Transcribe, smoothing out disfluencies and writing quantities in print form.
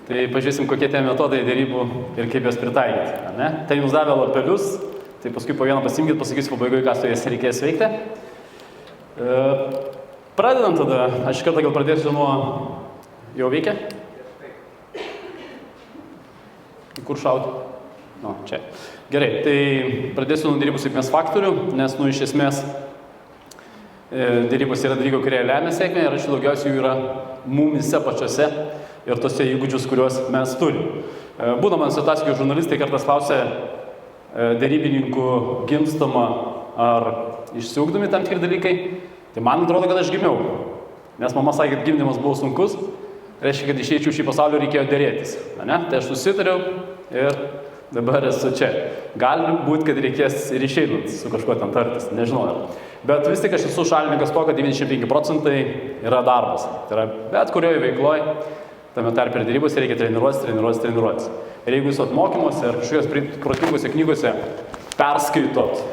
Tai pažiūrėsim, kokie tie metodai dėrybų ir kaip jas pritaikyti. Ne? Tai jums davė lapelius, tai paskui po vieną pasimkit, pasakysiu pabaigoje, ką su jais reikės veikti. Pradedam tada, aš iš karto gal pradėsiu nuo... Jau veikia? Kur šauti? Nu, čia. Gerai, tai pradėsiu nuo dėrybų sėkmės faktorių, nes, iš esmės, dėrybos yra dalykai, kurie lemia sėkmę ir aš daugiausiai jų yra mumise pačiose ir tose įgūdžius, kuriuos mes turim. Būdama situacijų, kai žurnalistai kartais klausia dėrybininkų gimstama ar išsiugdomi tam tikri dalykai, tai man atrodo, kad aš gimiau. Nes mama sakė, kad gimdymas buvo sunkus, reiškia, kad išeičiau šį pasaulį reikėjo dėrėtis. Ne? Tai aš susitariau ir dabar esu čia. Gali būti, kad reikės ir išeinant su kažkuo ten tartis, nežinau. Bet vis tik aš esu šalininkas to, kad 95% yra darbas. Tai yra bet kurioje veikloje, tame tarp ir dėrybose reikia treniruotis. Ir jeigu jūs mokymuose ar kažkokios protingose knygose perskaitot